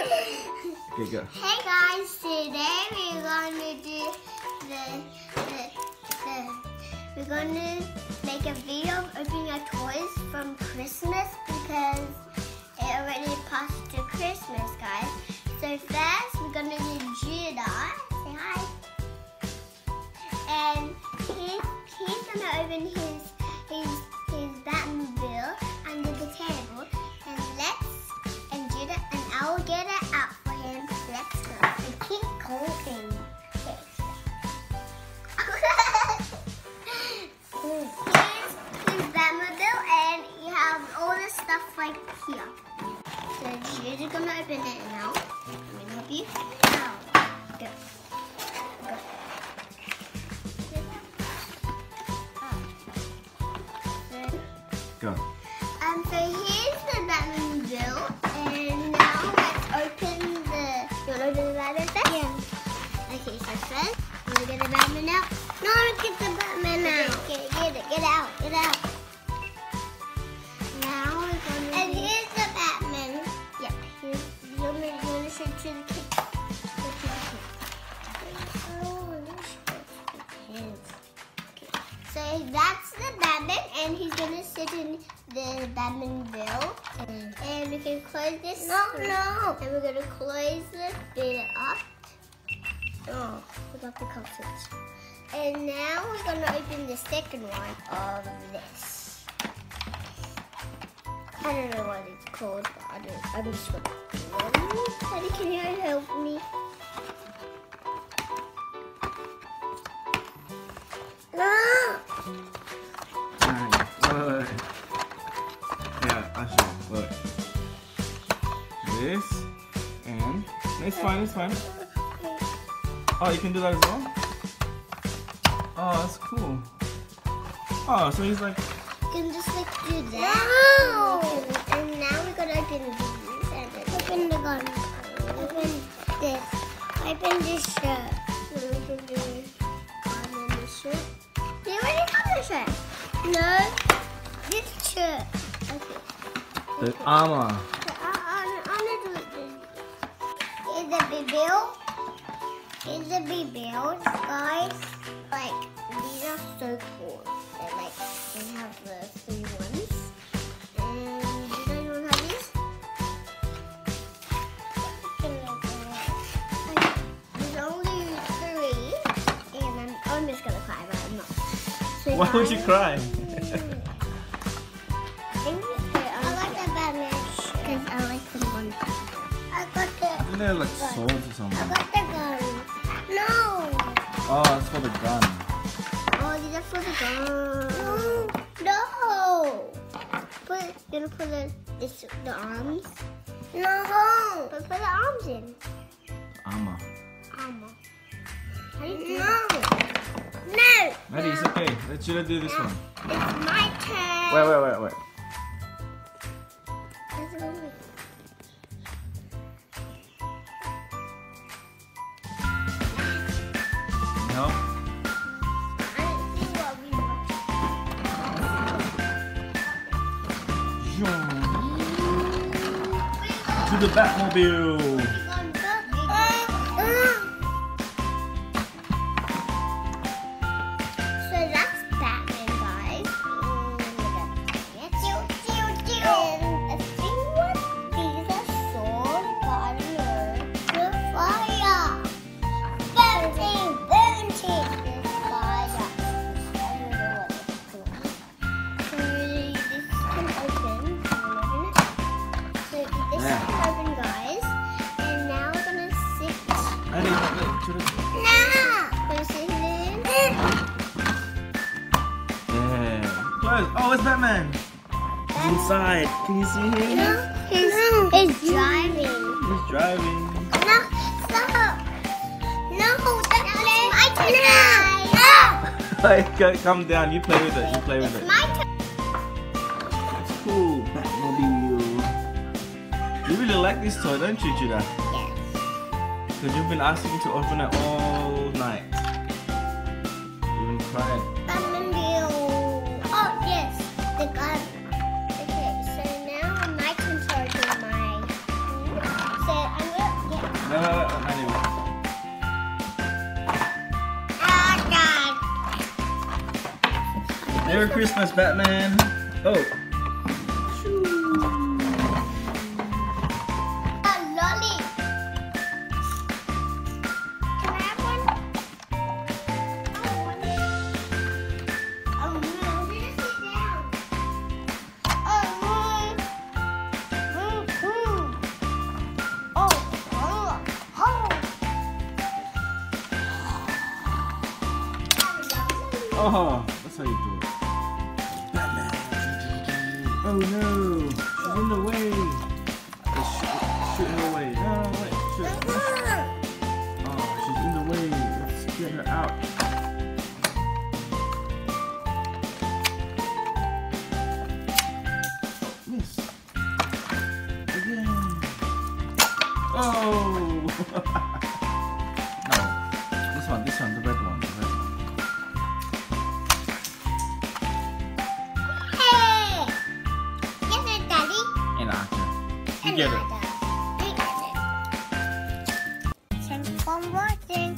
Okay, go. Hey guys, today we're gonna do we're gonna make a video of opening our toys from Christmas because it already passed to Christmas, guys. So first we're gonna do Judah. Say hi. And he's gonna open his Batmobile under the table. And Judah and I'll get it out for him. Let's go. And keep going. Here's Batmobile and you have all the stuff right here. So Judah's gonna open it now. I'm gonna help you. Now, go. Go. So here's the Batmobile, and now let's open the. You want to open the Batman first? Yeah. Okay, so first, I'm gonna get the Batman out. No, get the Batman out. Get it out, get it out. Now we're gonna. And here's the Batman. Yep. Here's. You want to show to the kid? So that's the Batman, and he's gonna sit in the Batmobile, and we can close this. No. And we're gonna close the bit up. Oh, forgot the cartridge. And now we're gonna open the second one of this. I don't know what it's called, but I'm just gonna. Daddy, can you help me? No. Look. Yeah, I'll show you. Look. This and it's fine. Oh, you can do that as well? Oh, that's cool. Oh, so he's like. You can just like do that. No. And now we're gonna open these and then open the gun. Open this. Open this shirt. Open this shirt. You already have the shirt. No. This shirt. Okay. The armor. Is the B-bill? Is the B-bill, guys? Like, these are so cool. They're like, they have the 3 ones. And does anyone have these? There's only 3. And I'm just gonna cry, but I'm not. So Why would you cry? I like the one. I got the. Isn't there like swords or something? I got the gun. No. Oh, it's for the gun. Oh, these are for the gun. No. Gonna put the arms. No. But put the arms in. Armor. How do you do that? No. Maddie, it's okay. Let Judah do this one. It's my turn. Wait. No. I didn't see what we To the Batmobile. So that's Batman, guys. And a thing with these are swords, but I don't know. The fire. Burning. This fire. I don't know what it's called. So this can open. So this can open, guys. And now we're gonna sit. Maddie, look, Judah. Gonna sit in. Yeah. Close. Oh, it's Batman. He's inside. Can you see him? He's driving. He's driving. No, stop. No, that's my turn. Like, calm down. You play with it. It's my turn. It's cool. Batmobile. You really like this toy, don't you, Judah? Yes. Because you've been asking me to open it all night. You've been crying. Batmobile. Oh, yes. The gun. Okay, so now my turn to open my. So I'm going to Merry Christmas, Batman. Oh. Lolly. Can I have one? Oh, no. Just sit down. Oh, that's how you do it. Batman. Oh no, she's in the way. Shoot her away. No, wait, shoot. Oh, she's in the way. Let's get her out. Miss. Again. Oh. No, this one, the red one, the red one. You get it. Thanks for watching.